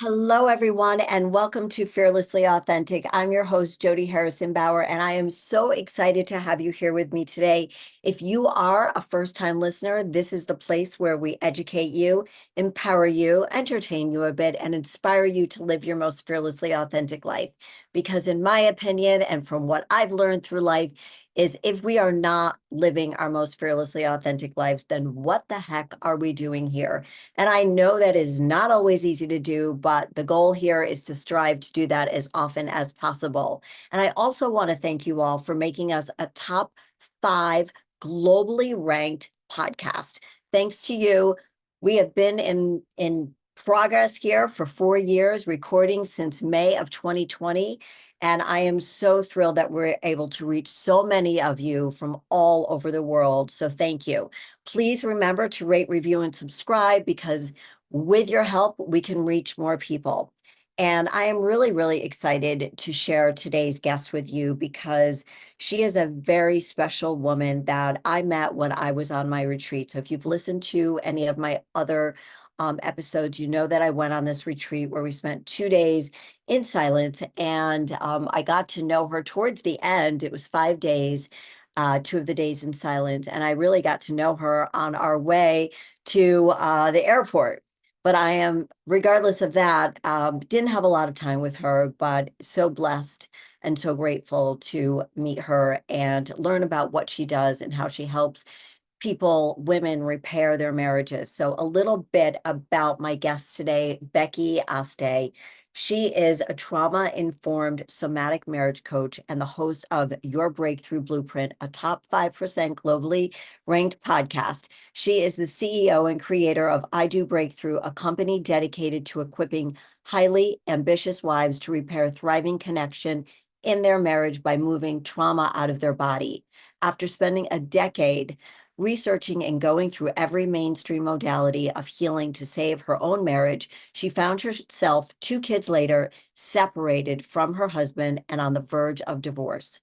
Hello, everyone, and welcome to Fearlessly Authentic. I'm your host, Jody Harrison Bauer, and I am so excited to have you here with me today. If you are a first-time listener, this is the place where we educate you, empower you, entertain you a bit, and inspire you to live your most fearlessly authentic life. Because in my opinion, and from what I've learned through life, is if we are not living our most fearlessly authentic lives, then what the heck are we doing here? And I know that is not always easy to do, but the goal here is to strive to do that as often as possible. And I also want to thank you all for making us a top 5 globally ranked podcast. Thanks to you, we have been in progress here for 4 years, recording since May of 2020. And I am so thrilled that we're able to reach so many of you from all over the world. So thank you. Please remember to rate, review, and subscribe because with your help, we can reach more people. And I am really, really excited to share today's guest with you because she is a very special woman that I met when I was on my retreat. So if you've listened to any of my other episodes, you know that I went on this retreat where we spent 2 days in silence, and I got to know her towards the end. It was 5 days, 2 of the days in silence, and I really got to know her on our way to the airport. But I am, regardless of that, didn't have a lot of time with her, but so blessed and so grateful to meet her and learn about what she does and how she helps people, women, repair their marriages. So a little bit about my guest today, Becky Aste. She is a trauma-informed somatic marriage coach and the host of Your Breakthrough Blueprint, a top 5% globally ranked podcast. She is the CEO and creator of I Do Breakthrough, a company dedicated to equipping highly ambitious wives to repair thriving connection in their marriage by moving trauma out of their body. After spending a decade researching and going through every mainstream modality of healing to save her own marriage, she found herself 2 kids later, separated from her husband and on the verge of divorce.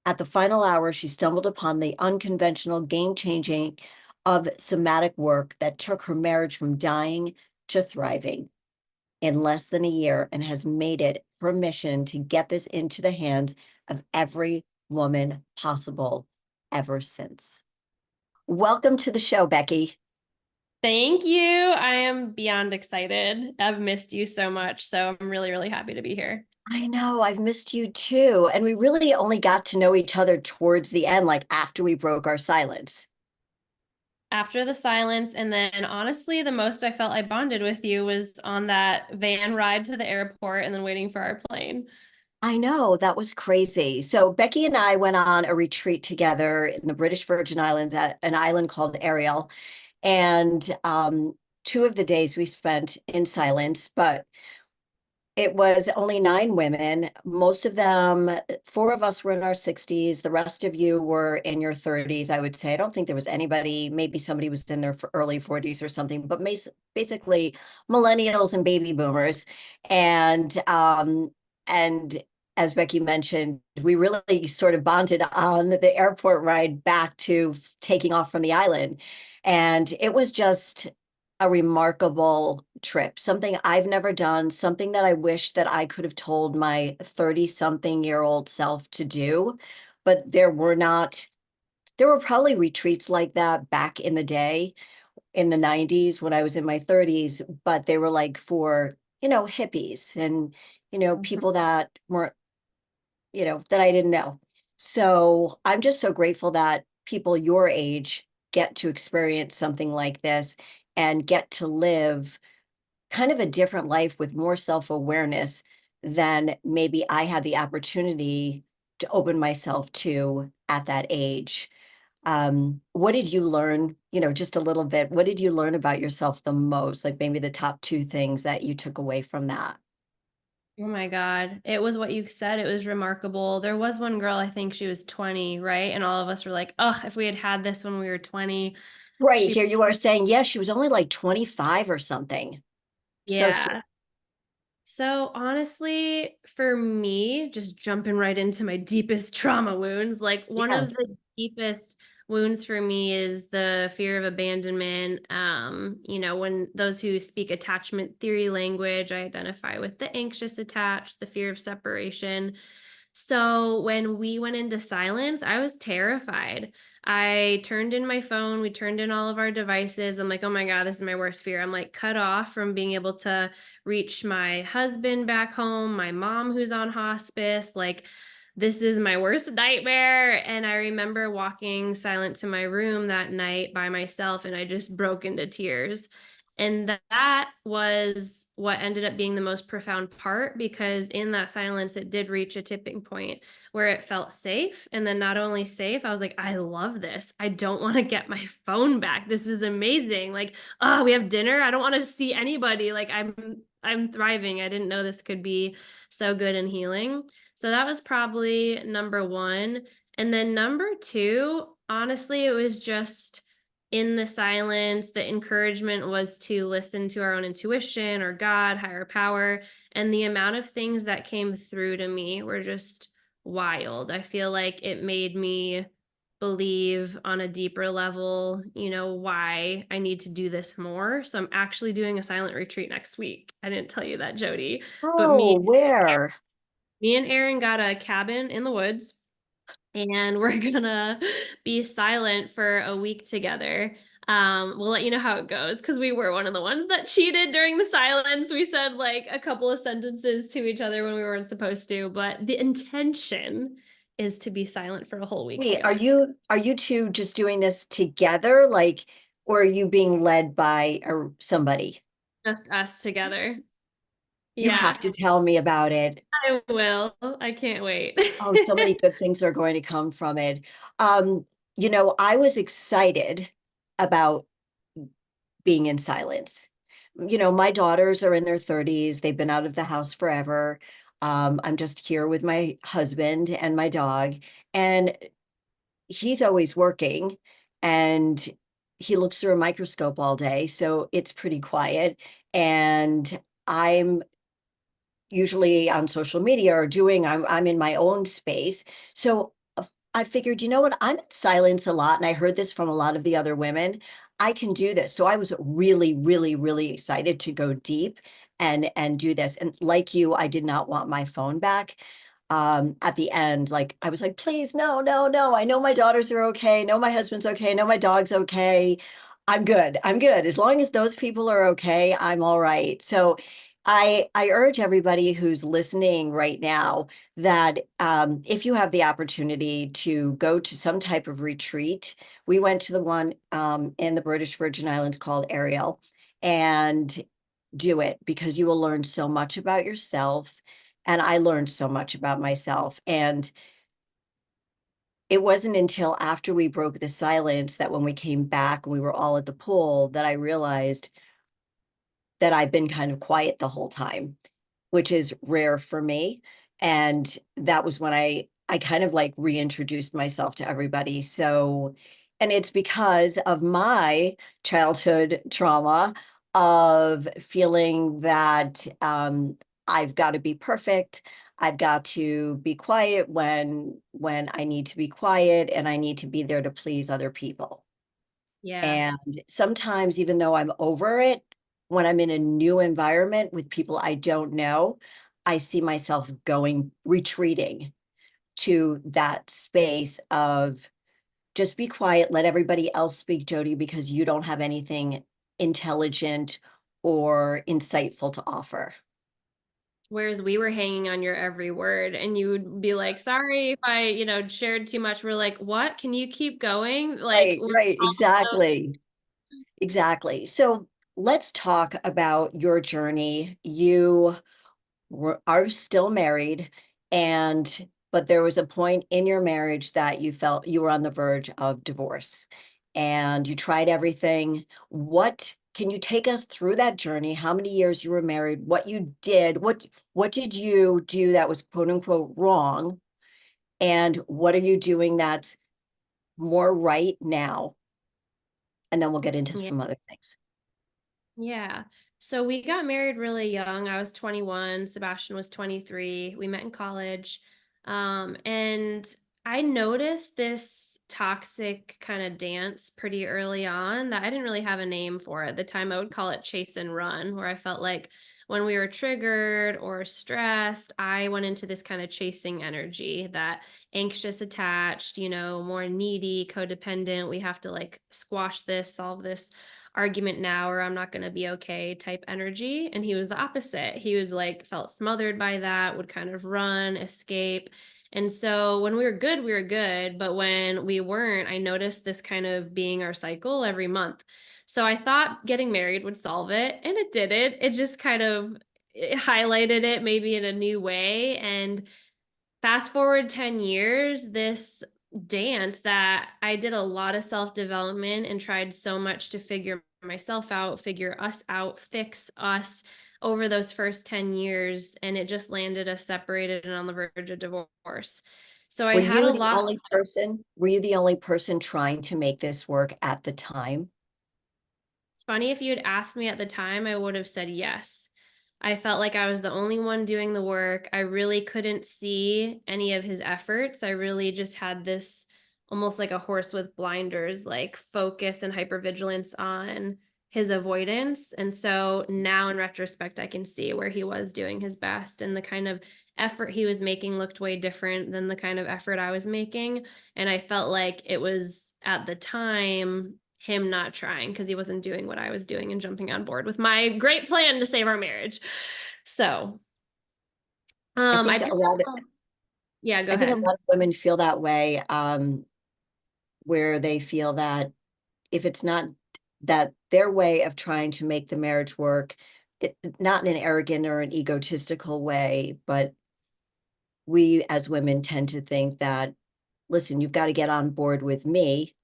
At the final hour, she stumbled upon the unconventional, game-changing of somatic work that took her marriage from dying to thriving in less than a year and has made it her mission to get this into the hands of every woman possible ever since. Welcome to the show, Becky. Thank you. I am beyond excited. I've missed you so much, so I'm really, really happy to be here. I know, I've missed you too. And we really only got to know each other towards the end, like after we broke our silence. After the silence, and then honestly, the most I felt I bonded with you was on that van ride to the airport and then waiting for our plane. I know, that was crazy. So Becky and I went on a retreat together in the British Virgin Islands at an island called Ariel. And 2 of the days we spent in silence, but it was only 9 women. Most of them, 4 of us were in our 60s. The rest of you were in your 30s, I would say. I don't think there was anybody, maybe somebody was in their early 40s or something, but basically millennials and baby boomers. And as Becky mentioned, we really sort of bonded on the airport ride back to taking off from the island. And it was just a remarkable trip, something I've never done, something that I wish that I could have told my 30-something-year-old self to do. But there were probably retreats like that back in the day in the 90s when I was in my 30s, but they were like for, hippies and, people that weren't, that I didn't know. So I'm just so grateful that people your age get to experience something like this and get to live kind of a different life with more self-awareness than maybe I had the opportunity to open myself to at that age. What did you learn, just a little bit, what did you learn about yourself the most? Like maybe the top 2 things that you took away from that? Oh my God. It was what you said. It was remarkable. There was one girl, I think she was 20, right? And all of us were like, oh, if we had had this when we were 20, Right, she, here you are saying, yeah, she was only like 25 or something. So yeah. So honestly, for me, just jumping right into my deepest trauma wounds, like one of yes. the deepest wounds for me is the fear of abandonment. When those who speak attachment theory language, I identify with the anxious attached, the fear of separation. So when we went into silence, I was terrified. I turned in my phone, we turned in all of our devices. I'm like, oh my God, this is my worst fear. I'm like cut off from being able to reach my husband back home, my mom who's on hospice. Like, this is my worst nightmare. And I remember walking silent to my room that night by myself, and I just broke into tears. And that was what ended up being the most profound part, because in that silence, it did reach a tipping point where it felt safe. And then, not only safe, I was like, I love this. I don't want to get my phone back. This is amazing. Like, oh, we have dinner. I don't want to see anybody. Like, I'm thriving. I didn't know this could be so good and healing. So that was probably number one. And then number two, honestly, it was just in the silence. The encouragement was to listen to our own intuition or God, higher power. And the amount of things that came through to me were just wild. I feel like it made me believe on a deeper level, why I need to do this more. So I'm actually doing a silent retreat next week. I didn't tell you that, Jody, but Oh, where? me and Aaron got a cabin in the woods, and we're gonna be silent for a week together. We'll let you know how it goes, because we were one of the ones that cheated during the silence. We said like a couple of sentences to each other when we weren't supposed to, but the intention is to be silent for a whole week Wait, together. are you two just doing this together, like, or are you being led by somebody? Just us together. You Yeah, have to tell me about it. I will. I can't wait. Oh, so many good things are going to come from it. Um, I was excited about being in silence. My daughters are in their 30s. They've been out of the house forever. I'm just here with my husband and my dog, and he's always working, and he looks through a microscope all day, so it's pretty quiet. And I'm usually on social media or I'm in my own space. So I figured, you know what? I'm in silence a lot. And I heard this from a lot of the other women. I can do this. So I was really, really, really excited to go deep and do this. And like you, I did not want my phone back. At the end, like I was like, please, no, no, no. I know my daughters are okay. No, my husband's okay. No, my dog's okay. I'm good. I'm good. As long as those people are okay, I'm all right. So I urge everybody who's listening right now that if you have the opportunity to go to some type of retreat, we went to the one in the British Virgin Islands called Ariel, and do it, because you will learn so much about yourself. And I learned so much about myself. And it wasn't until after we broke the silence that when we came back and we were all at the pool that I realized that I've been kind of quiet the whole time, which is rare for me. And that was when I kind of like reintroduced myself to everybody. So, and it's because of my childhood trauma of feeling that I've got to be perfect. I've got to be quiet when I need to be quiet, and I need to be there to please other people. Yeah. And sometimes, even though I'm over it, when I'm in a new environment with people I don't know, I see myself retreating to that space of just be quiet, let everybody else speak, Jody, because you don't have anything intelligent or insightful to offer. Whereas we were hanging on your every word, and you would be like, sorry if I, shared too much. We're like, what? Can you keep going? Like, Right, we're right, also, exactly. Exactly. So let's talk about your journey. You are still married, and but there was a point in your marriage that you felt you were on the verge of divorce, and you tried everything. What can you take us through that journey? How many years you were married? What you did? What did you do that was quote unquote wrong? And what are you doing that's more right now? And then we'll get into yeah. some other things. Yeah. So we got married really young. I was 21, Sebastian was 23. We met in college. And I noticed this toxic kind of dance pretty early on that I didn't really have a name for at the time. I would call it chase and run, where I felt like when we were triggered or stressed, I went into this kind of chasing energy, that anxious attached, more needy, codependent. We have to like squash this, solve this argument now, or I'm not going to be okay type energy. And he was the opposite. He was like, felt smothered by that, would kind of run, escape. And so when we were good, we were good. But when we weren't, I noticed this kind of being our cycle every month. So I thought getting married would solve it, and it didn't. It just kind of it highlighted it maybe in a new way. And fast forward 10 years, this dance that I did a lot of self development and tried so much to figure myself out, figure us out, fix us over those first 10 years. And it just landed us separated and on the verge of divorce. So I Were had a you the lot. only person? Were you the only person trying to make this work at the time? It's funny, if you had asked me at the time, I would have said yes. I felt like I was the only one doing the work. I really couldn't see any of his efforts. I really just had this almost like a horse with blinders, like focus and hypervigilance on his avoidance. And so now in retrospect, I can see where he was doing his best, and the kind of effort he was making looked way different than the kind of effort I was making. And I felt like it was at the time him not trying because he wasn't doing what I was doing and jumping on board with my great plan to save our marriage. So, I I think do a lot of, yeah, go I think a ahead. lot of women feel that way, where they feel that if it's not that their way of trying to make the marriage work, not in an arrogant or an egotistical way, but we as women tend to think that, listen, you've got to get on board with me.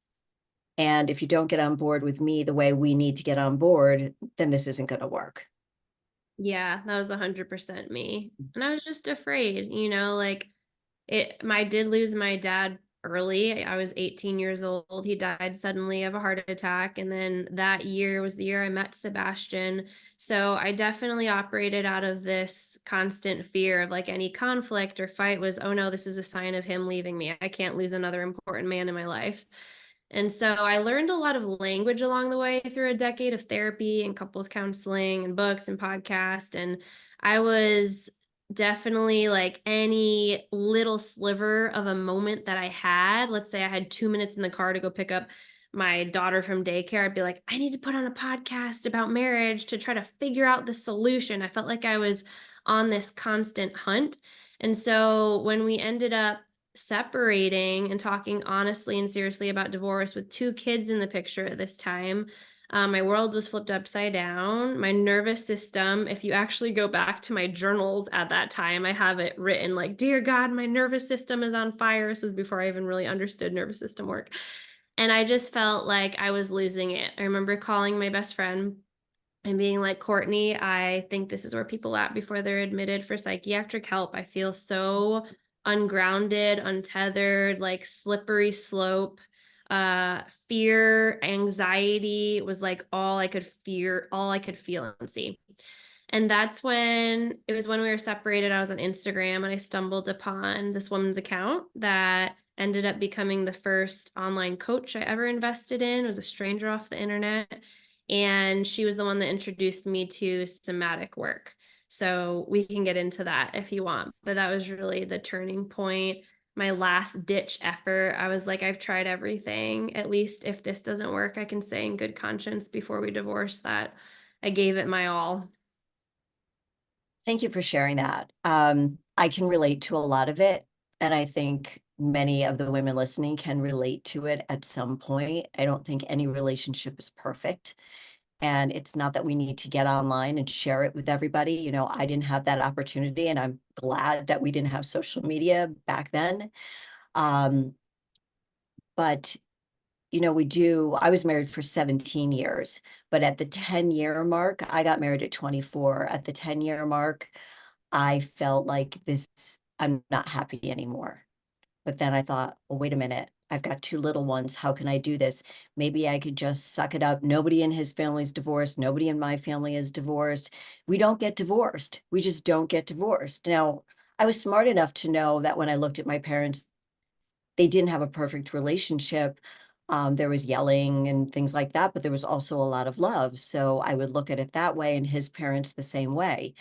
And if you don't get on board with me the way we need to get on board, then this isn't going to work. Yeah, that was 100% me. And I was just afraid, like I did lose my dad early. I was 18 years old. He died suddenly of a heart attack. And then that year was the year I met Sebastian. So I definitely operated out of this constant fear of like any conflict or fight was, oh no, this is a sign of him leaving me. I can't lose another important man in my life. And so I learned a lot of language along the way through a decade of therapy and couples counseling and books and podcasts. And I was definitely like any little sliver of a moment that I had. Let's say I had 2 minutes in the car to go pick up my daughter from daycare. I'd be like, I need to put on a podcast about marriage to try to figure out the solution. I felt like I was on this constant hunt. And so when we ended up separating and talking honestly and seriously about divorce with 2 kids in the picture at this time, my world was flipped upside down. My nervous system, if you actually go back to my journals at that time, I have it written like, Dear God, my nervous system is on fire. This is before I even really understood nervous system work. And I just felt like I was losing it. I remember calling my best friend and being like, Courtney, I think this is where people at before they're admitted for psychiatric help. I feel so ungrounded, untethered, like slippery slope. Fear, anxiety was like all I could fear, all I could feel and see. And that's when it was when we were separated. I was on Instagram and I stumbled upon this woman's account that ended up becoming the first online coach I ever invested in. It was a stranger off the internet. And she was the one that introduced me to somatic work. So we can get into that if you want. But that was really the turning point, my last ditch effort. I was like, I've tried everything. At least if this doesn't work, I can say in good conscience before we divorce that I gave it my all. Thank you for sharing that. I can relate to a lot of it, and I think many of the women listening can relate to it at some point. I don't think any relationship is perfect. And it's not that we need to get online and share it with everybody. I didn't have that opportunity, and I'm glad that we didn't have social media back then. Um, but I was married for 17 years, but at the 10-year mark, I got married at 24. At the 10-year mark, I felt like I'm not happy anymore. But then I thought, well, wait a minute. I've got 2 little ones. How can I do this? Maybe I could just suck it up. Nobody in his family is divorced. Nobody in my family is divorced. We don't get divorced. We just don't get divorced. Now, I was smart enough to know that when I looked at my parents, they didn't have a perfect relationship. There was yelling and things like that, but there was also a lot of love. So I would look at it that way, and his parents the same way.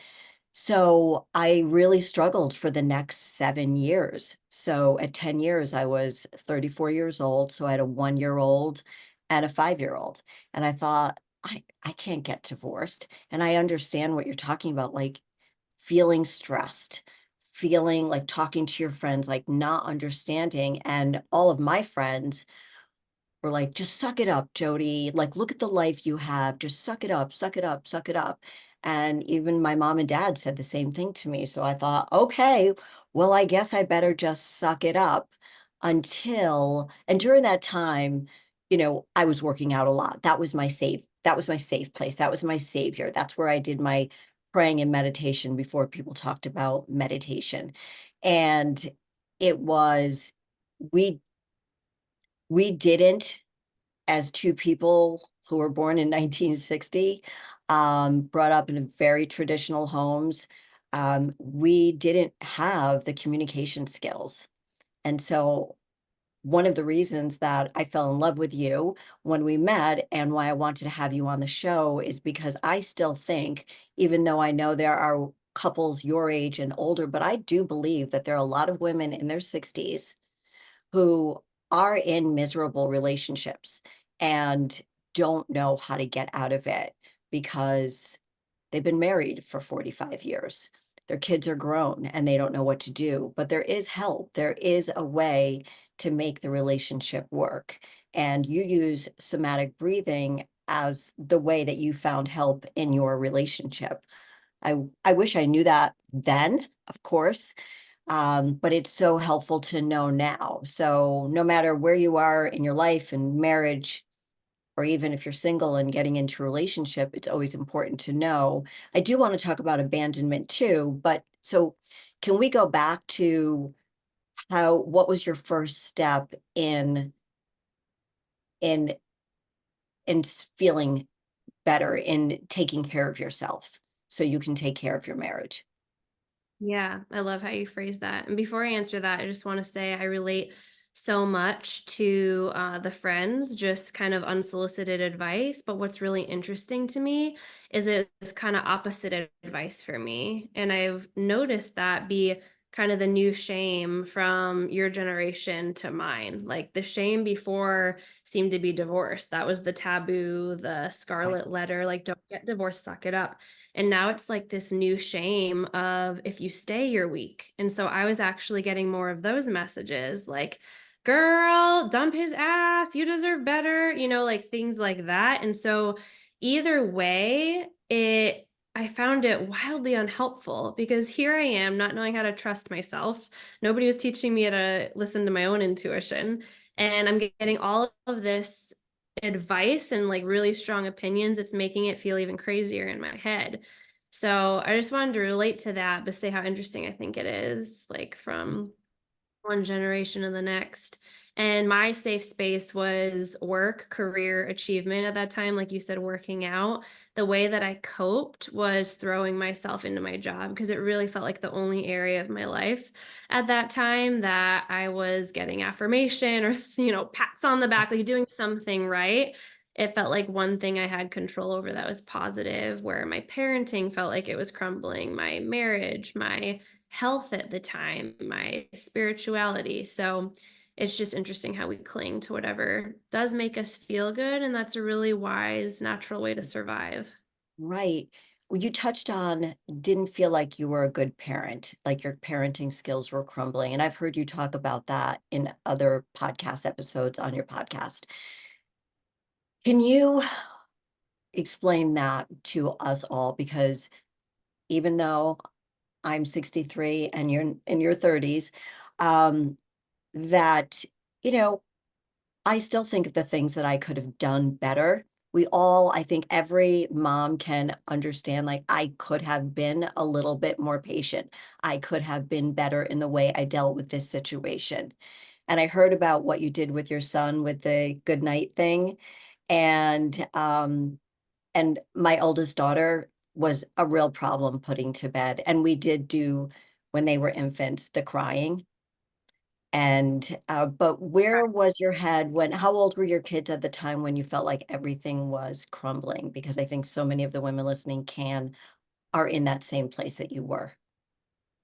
So I really struggled for the next 7 years. So at 10 years, I was 34 years old. So I had a 1 year old and a 5 year old. And I thought, I can't get divorced. And I understand what you're talking about, like feeling stressed, feeling like talking to your friends, like not understanding. And all of my friends were like, just suck it up, Jody. Like, look at the life you have. Just suck it up, suck it up, suck it up. And even my mom and dad said the same thing to me. So I thought, okay, well, I guess I better just suck it up and during that time, I was working out a lot. That was my safe place. That was my savior. That's where I did my praying and meditation before people talked about meditation. And it was, we, we didn't as two people who were born in 1960, brought up in very traditional homes, we didn't have the communication skills. And so one of the reasons that I fell in love with you when we met and why I wanted to have you on the show is because I still think, even though I know there are couples your age and older, but I do believe that there are a lot of women in their 60s who are in miserable relationships and don't know how to get out of it because they've been married for 45 years. Their kids are grown and they don't know what to do, but there is help. There is a way to make the relationship work. And you use somatic breathing as the way that you found help in your relationship. I wish I knew that then, of course, but it's so helpful to know now. So no matter where you are in your life and marriage, or even if you're single and getting into a relationship, it's always important to know. I do want to talk about abandonment too, but so can we go back to what was your first step in in feeling better, in taking care of yourself so you can take care of your marriage? Yeah, I love how you phrase that. And before I answer that, I just want to say I relate so much to the friends, just kind of unsolicited advice. But what's really interesting to me is it's kind of opposite advice for me. And I've noticed that be kind of the new shame from your generation to mine. Like the shame before seemed to be divorce. That was the taboo, the Right. scarlet letter, like don't get divorced, suck it up. And now it's like this new shame of if you stay, you're weak. And so I was actually getting more of those messages like, girl, dump his ass. You deserve better, like things like that. And so either way, I found it wildly unhelpful because here I am not knowing how to trust myself. Nobody was teaching me how to listen to my own intuition. And I'm getting all of this advice and like really strong opinions. It's making it feel even crazier in my head. So I just wanted to relate to that, but say how interesting I think it is, like from one generation to the next. And my safe space was work, career, achievement at that time. Like you said, working out. The way that I coped was throwing myself into my job because it really felt like the only area of my life at that time that I was getting affirmation or, pats on the back, like doing something right. It felt like one thing I had control over that was positive, where my parenting felt like it was crumbling, my marriage, my health at the time, my spirituality. So it's just interesting how we cling to whatever does make us feel good. And that's a really wise, natural way to survive. Right. Well, you touched on didn't feel like you were a good parent, like your parenting skills were crumbling. And I've heard you talk about that in other podcast episodes on your podcast. Can you explain that to us all? Because even though I'm 63 and you're in your 30s, um, that, you know, I still think of the things that I could have done better. I think every mom can understand, like, I could have been a little bit more patient. I could have been better in the way I dealt with this situation. And I heard about what you did with your son with the good night thing. And my oldest daughter was a real problem putting to bed. And we did do, when they were infants, the crying. And but where was your head when, how old were your kids at the time when you felt like everything was crumbling? Because I think so many of the women listening are in that same place that you were.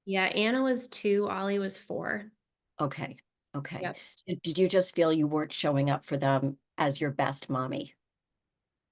Yeah, Anna was 2, Ollie was 4. Okay. Okay. Yep. So did you just feel you weren't showing up for them as your best mommy?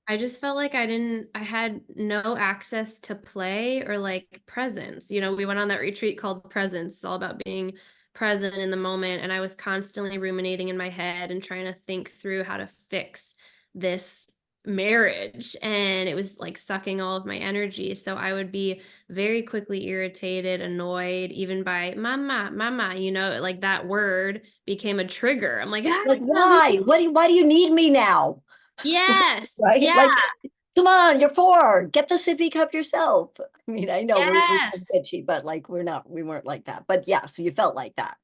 I just felt like I had no access to play or like presence. We went on that retreat called Presence, all about being present in the moment. And I was constantly ruminating in my head and trying to think through how to fix this marriage. And it was like sucking all of my energy. So I would be very quickly irritated, annoyed, even by mama, mama, like that word became a trigger. I'm like, Like, leave why? Why do you need me now? Yes. Right? Yeah. Like, come on, you're four. Get the sippy cup yourself. I mean, I know we're Yes. bitchy, but like we weren't like that. But yeah, so you felt like that.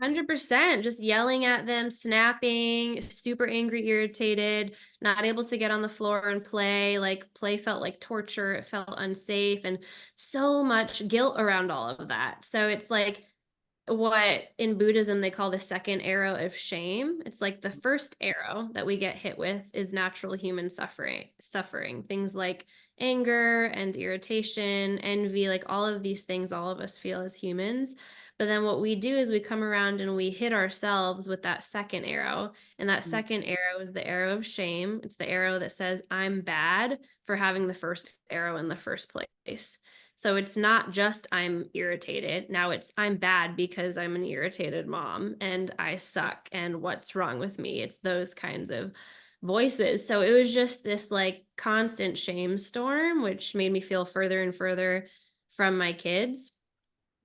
100%. Just yelling at them, snapping, super angry, irritated, not able to get on the floor and play. Like, play felt like torture. It felt unsafe, and so much guilt around all of that. So it's like what in Buddhism they call the second arrow of shame. It's like the first arrow that we get hit with is natural human suffering. Things like anger and irritation, envy, like all of these things all of us feel as humans. But then what we do is we come around and we hit ourselves with that second arrow. And that Mm, second arrow is the arrow of shame. It's the arrow that says, I'm bad for having the first arrow in the first place. So it's not just I'm irritated. Now it's I'm bad because I'm an irritated mom and I suck and what's wrong with me. It's those kinds of voices. So it was just this like constant shame storm, which made me feel further and further from my kids.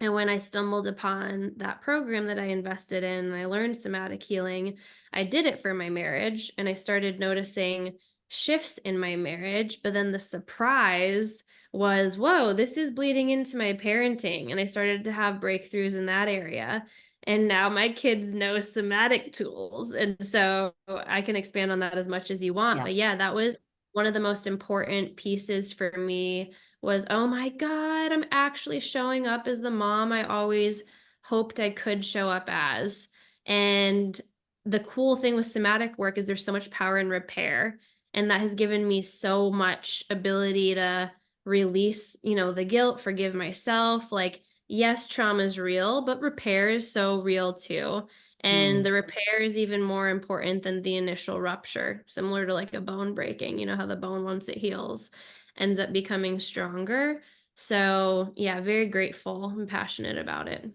And when I stumbled upon that program that I invested in, and I learned somatic healing, I did it for my marriage and I started noticing shifts in my marriage. But then the surprise was, whoa, this is bleeding into my parenting. And I started to have breakthroughs in that area. And now my kids know somatic tools. And so I can expand on that as much as you want. yeah. But yeah, that was one of the most important pieces for me was, oh my God, I'm actually showing up as the mom I always hoped I could show up as. And the cool thing with somatic work is there's so much power in repair. And that has given me so much ability to release, the guilt, forgive myself. Like, yes, trauma is real, but repair is so real too. And Mm. the repair is even more important than the initial rupture, similar to like a bone breaking, how the bone, once it heals, ends up becoming stronger. So, yeah, very grateful and passionate about it.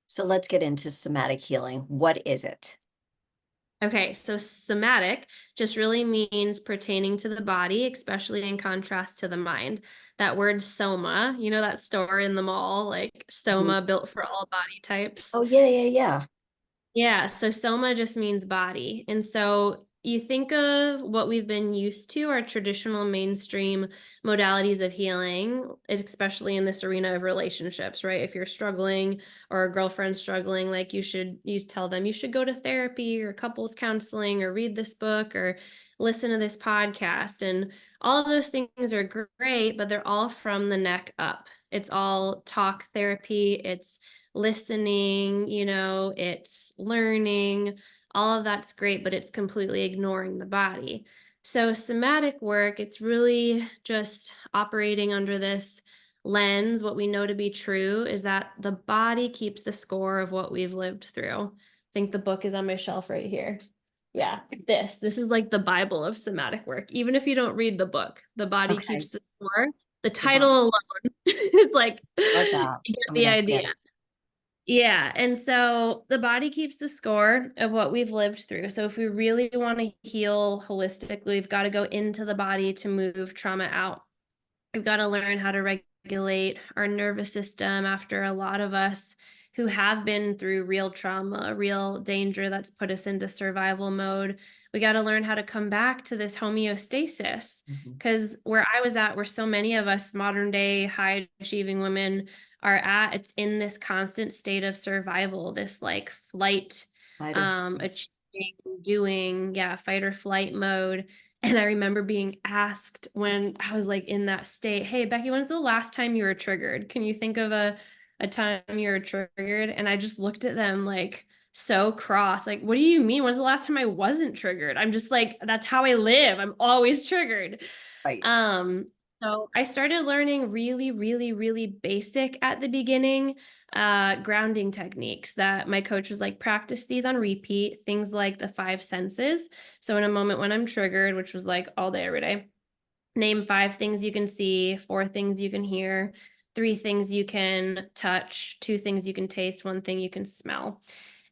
So let's get into somatic healing. What is it? Okay, so somatic just really means pertaining to the body, especially in contrast to the mind. That word soma, that store in the mall, like Mhm. soma built for all body types. Oh, yeah, yeah, yeah. Yeah, so soma just means body. And so you think of what we've been used to, our traditional mainstream modalities of healing, especially in this arena of relationships, right? If you're struggling or a girlfriend's struggling, like you tell them you should go to therapy or couples counseling or read this book or listen to this podcast. And all of those things are great, but they're all from the neck up. It's all talk therapy. It's listening, it's learning, all of that's great, but it's completely ignoring the body. So, somatic work, it's really just operating under this lens. What we know to be true is that the body keeps the score of what we've lived through. I think the book is on my shelf right here. Yeah, this is like the Bible of somatic work. Even if you don't read the book, the body Okay. keeps the score. The The body. title alone is like, Love you that. get I'm the gonna have to get idea. it. Yeah. And so the body keeps the score of what we've lived through. So if we really want to heal holistically, we've got to go into the body to move trauma out. We've got to learn how to regulate our nervous system after a lot of us who have been through real trauma, real danger that's put us into survival mode. We got to learn how to come back to this homeostasis. Mhm. Because where I was at, where so many of us modern day high achieving women are at, it's in this constant state of survival, this like flight, Might have. achieving, doing, yeah, fight or flight mode. And I remember being asked when I was like in that state, hey, Becky, when's the last time you were triggered? Can you think of a time you were triggered?" And I just looked at them like so cross, like, "What do you mean? When's the last time I wasn't triggered? I'm just like, that's how I live. I'm always triggered." Right. Um, so I started learning really, really, really basic at the beginning, grounding techniques that my coach was like, practice these on repeat, things like the five senses. So in a moment when I'm triggered, which was like all day, every day, name five things you can see, four things you can hear, three things you can touch, two things you can taste, one thing you can smell.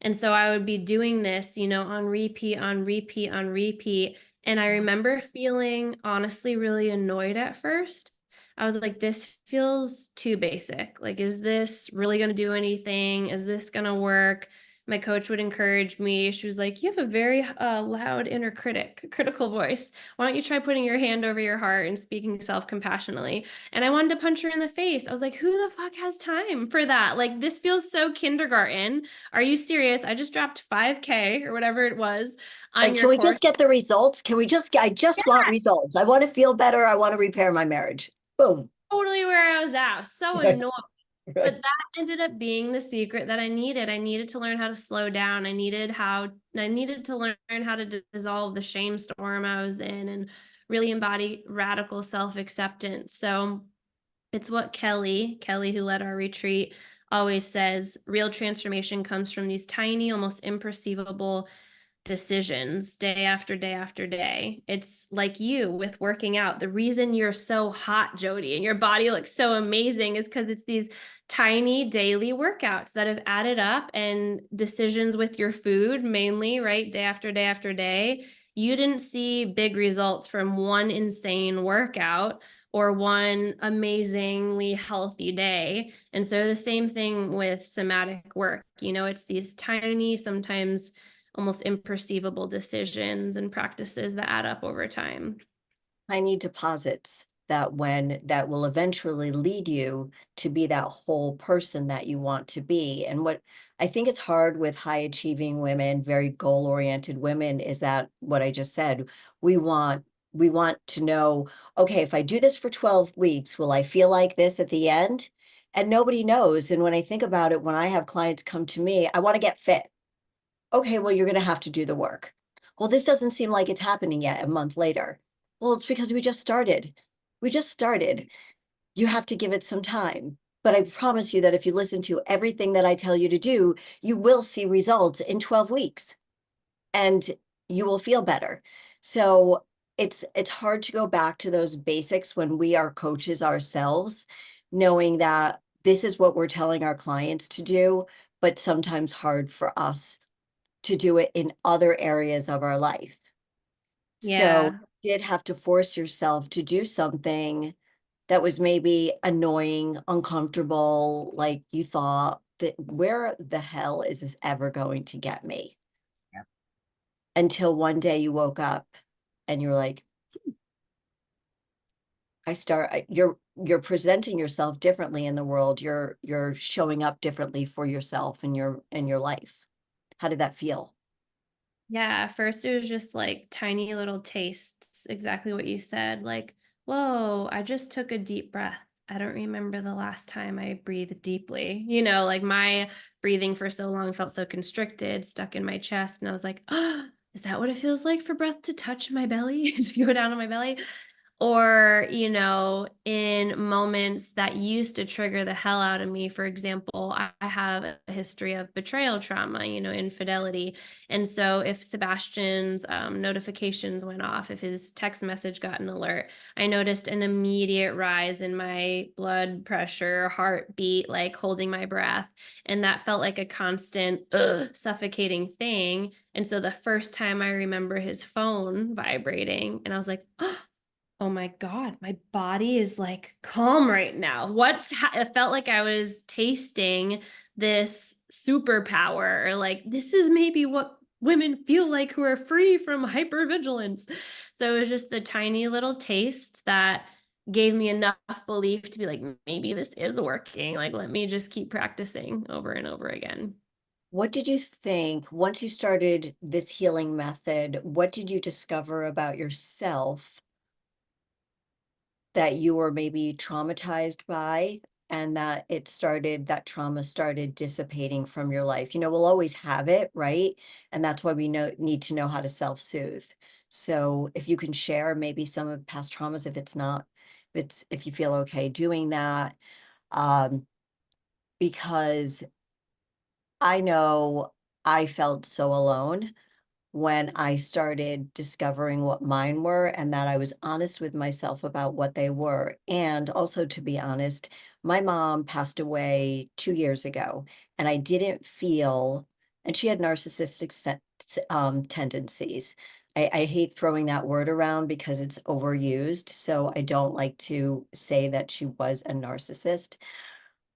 And so I would be doing this, on repeat, on repeat, on repeat. And I remember feeling honestly really annoyed at first. I was like, this feels too basic. Like, is this really going to do anything? Is this going to work? My coach would encourage me. She was like, you have a very loud inner critical voice. Why don't you try putting your hand over your heart and speaking self-compassionately? And I wanted to punch her in the face. I was like, who the fuck has time for that? Like, this feels so kindergarten. Are you serious? I just dropped 5K or whatever it was on Like, your can we course. just get the results? I just want results. I want to feel better. I want to repair my marriage. Boom. Totally where I was at. I was so Right. annoyed. But Right. that ended up being the secret that I needed. I needed to learn how to slow down. I needed to learn how to dissolve the shame storm I was in and really embody radical self-acceptance. So it's what Kelly, who led our retreat, always says, real transformation comes from these tiny, almost imperceivable decisions day after day after day. It's like you with working out. The reason you're so hot, Jody, and your body looks so amazing is because it's these tiny daily workouts that have added up, and decisions with your food, mainly, right? Day after day after day. You didn't see big results from one insane workout or one amazingly healthy day. And so the same thing with somatic work. It's these tiny, sometimes almost imperceivable decisions and practices that add up over time. Tiny deposits that will eventually lead you to be that whole person that you want to be. And what I think it's hard with high achieving women, very goal oriented women, is that what I just said. We want to know, okay, if I do this for 12 weeks, will I feel like this at the end? And nobody knows. And when I think about it, when I have clients come to me, I want to get fit. Okay, well, you're going to have to do the work. Well, this doesn't seem like it's happening yet a month later. Well, it's because we just started. We just started. You have to give it some time. But I promise you that if you listen to everything that I tell you to do, you will see results in 12 weeks and you will feel better. So it's hard to go back to those basics when we are coaches ourselves, knowing that this is what we're telling our clients to do, but sometimes hard for us to do it in other areas of our life. So Yeah. you did have to force yourself to do something that was maybe annoying, uncomfortable, like you thought that where the hell is this ever going to get me? Yep. Until one day you woke up and you're like, you're presenting yourself differently in the world. You're showing up differently for yourself and your life. How did that feel? Yeah, at first it was just like tiny little tastes, exactly what you said. Like, whoa, I just took a deep breath. I don't remember the last time I breathed deeply. Like my breathing for so long felt so constricted, stuck in my chest. And I was like, oh, is that what it feels like for breath to touch my belly, to go down on my belly? Or, in moments that used to trigger the hell out of me. For example, I have a history of betrayal trauma, infidelity. And so if Sebastian's notifications went off, if his text message got an alert, I noticed an immediate rise in my blood pressure, heartbeat, like holding my breath. And that felt like a constant suffocating thing. And so the first time I remember his phone vibrating, and I was like, oh my God, my body is like calm right now. It felt like I was tasting this superpower, or like, this is maybe what women feel like who are free from hypervigilance. So it was just the tiny little taste that gave me enough belief to be like, maybe this is working. Like, let me just keep practicing over and over again. What did you think once you started this healing method? What did you discover about yourself that you were maybe traumatized by? and that that trauma started dissipating from your life. We'll always have it, right? And that's why we need to know how to self-soothe. So if you can share maybe some of past traumas, if you feel okay doing that, um, because I know I felt so alone when I started discovering what mine were and that I was honest with myself about what they were. And also, to be honest, my mom passed away 2 years ago, and I didn't feel, and she had narcissistic tendencies. I hate throwing that word around because it's overused. So I don't like to say that she was a narcissist.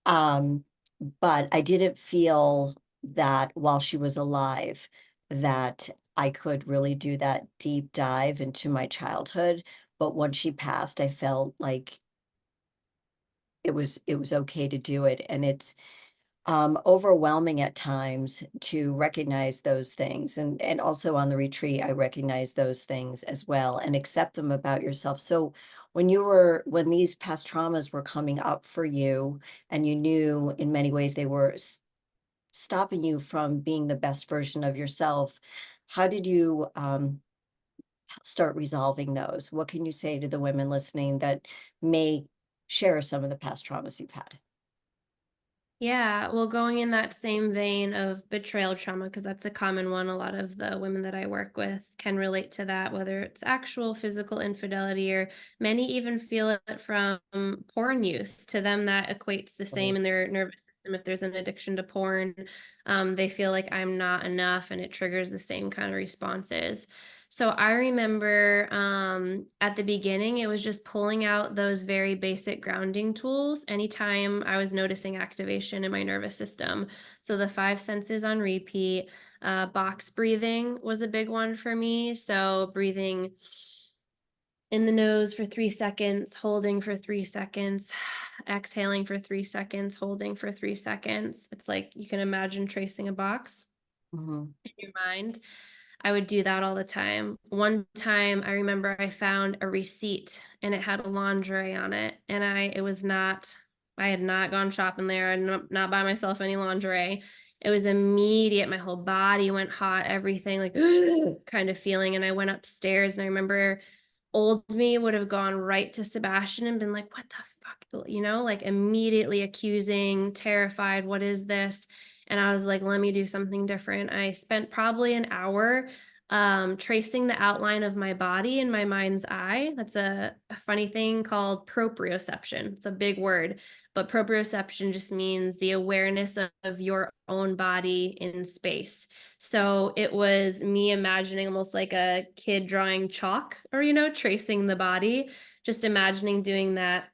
Um, but I didn't feel that while she was alive, that I could really do that deep dive into my childhood. But when she passed, I felt like it was okay to do it. And it's overwhelming at times to recognize those things. And also on the retreat, I recognize those things as well and accept them about yourself. So when these past traumas were coming up for you, and you knew in many ways they were stopping you from being the best version of yourself, how did you start resolving those? What can you say to the women listening that may share some of the past traumas you've had? Yeah, well, going in that same vein of betrayal trauma, because that's a common one, a lot of the women that I work with can relate to that, whether it's actual physical infidelity or many even feel it from porn use. To them, that equates the Right. same in their nervous system. If there's an addiction to porn, they feel like I'm not enough, and it triggers the same kind of responses. So I remember at the beginning, it was just pulling out those very basic grounding tools anytime I was noticing activation in my nervous system. So the five senses on repeat, box breathing was a big one for me. So breathing in the nose for 3 seconds, holding for 3 seconds, exhaling for 3 seconds, holding for 3 seconds. It's like you can imagine tracing a box Mhm. in your mind. I would do that all the time. One time I remember I found a receipt and it had a lingerie on it. And it was not, I had not gone shopping there and not buy myself any lingerie. It was immediate. My whole body went hot, everything like kind of feeling. And I went upstairs and I remember old me would have gone right to Sebastian and been like, what the fuck? Like immediately accusing, terrified. What is this? And I was like, let me do something different. I spent probably an hour tracing the outline of my body in my mind's eye. That's a funny thing called proprioception. It's a big word, but proprioception just means the awareness of your own body in space. So it was me imagining almost like a kid drawing chalk or, tracing the body, just imagining doing that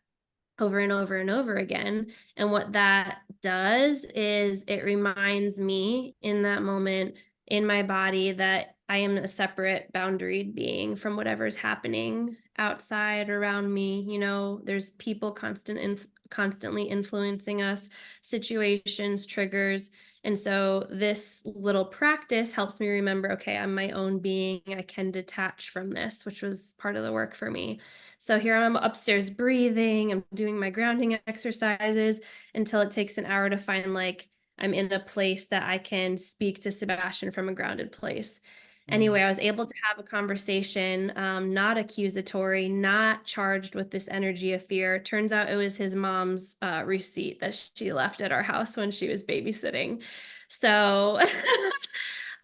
over and over and over again. And what that does is it reminds me in that moment in my body that I am a separate boundaried being from whatever's happening outside around me. There's people constantly influencing us, situations, triggers. And so this little practice helps me remember, okay, I'm my own being. I can detach from this, which was part of the work for me. So here I'm upstairs breathing, I'm doing my grounding exercises until it takes an hour to find like I'm in a place that I can speak to Sebastian from a grounded place. Mm. Anyway, I was able to have a conversation, not accusatory, not charged with this energy of fear. Turns out it was his mom's receipt that she left at our house when she was babysitting. So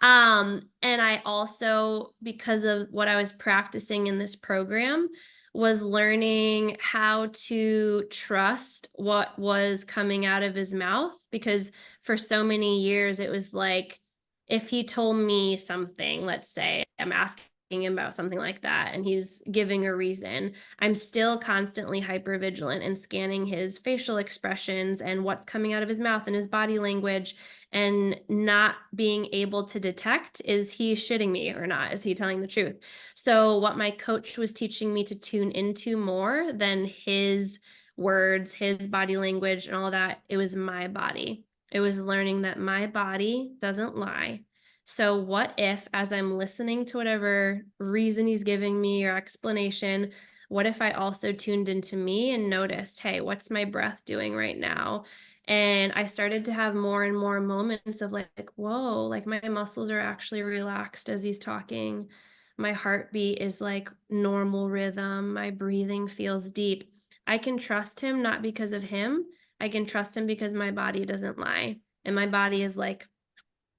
and I also, because of what I was practicing in this program, was learning how to trust what was coming out of his mouth, because for so many years it was like if he told me something, let's say I'm asking him about something like that and he's giving a reason, I'm still constantly hyper vigilant and scanning his facial expressions and what's coming out of his mouth and his body language, and not being able to detect, is he shitting me or not, is he telling the truth? So what my coach was teaching me to tune into more than his words, his body language and all that, it was my body. It was learning that my body doesn't lie. So what if, as I'm listening to whatever reason he's giving me or explanation, What if I also tuned into me and noticed, hey, what's my breath doing right now? And I started to have more and more moments of like, whoa, like my muscles are actually relaxed as he's talking. My heartbeat is like normal rhythm. My breathing feels deep. I can trust him not because of him. I can trust him because my body doesn't lie. And my body is like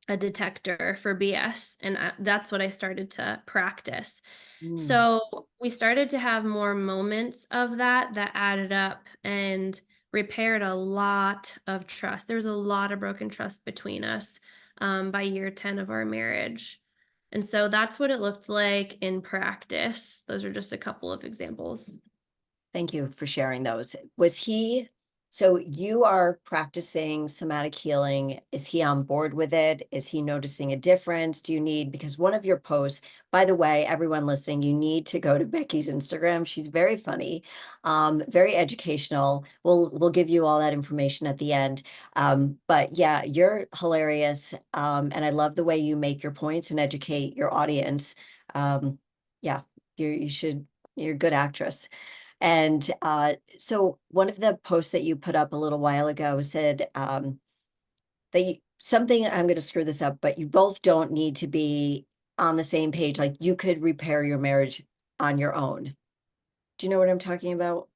a detector for BS. And that's what I started to practice. Mm. So we started to have more moments of that added up and repaired a lot of trust. There's a lot of broken trust between us by year 10 of our marriage. And so that's what it looked like in practice. Those are just a couple of examples. Thank you for sharing those. Was he, so you are practicing somatic healing. Is he on board with it? Is he noticing a difference? Do you need, because one of your posts, by the way, everyone listening, you need to go to Becky's Instagram. She's very funny, very educational. We'll give you all that information at the end. But yeah, you're hilarious. And I love the way you make your points and educate your audience. Yeah, you should, you're a good actress. And so one of the posts that you put up a little while ago said something, I'm going to screw this up, but you both don't need to be on the same page. Like you could repair your marriage on your own. Do you know what I'm talking about?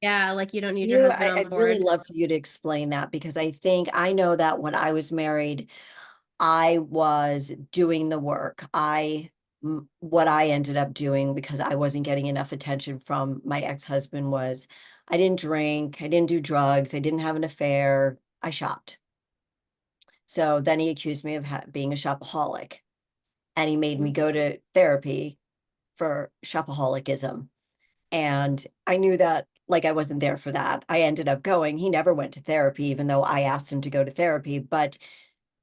Yeah, like you don't need your husband on I'd really board. love for you to explain that because I know that when I was married, I was doing the work. What I ended up doing because I wasn't getting enough attention from my ex-husband was I didn't drink, I didn't do drugs, I didn't have an affair, I shopped. So then he accused me of being a shopaholic and he made me Mhm. go to therapy for shopaholicism. And I knew that like I wasn't there for that. I ended up going. He never went to therapy, even though I asked him to go to therapy. But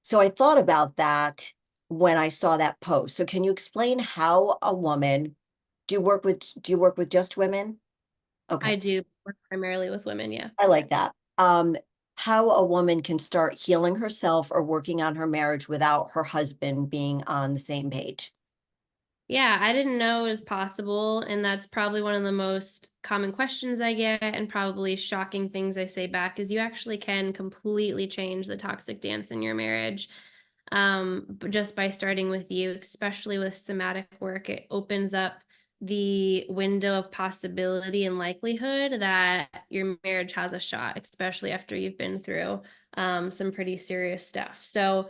so I thought about that when I saw that post. So can you explain how a woman do you work with just women? Okay. I do work primarily with women, yeah. I like that. How a woman can start healing herself or working on her marriage without her husband being on the same page. Yeah, I didn't know it was possible, and that's probably one of the most common questions I get and probably shocking things I say back is you actually can completely change the toxic dance in your marriage. But just by starting with you, especially with somatic work, it opens up the window of possibility and likelihood that your marriage has a shot, especially after you've been through some pretty serious stuff. So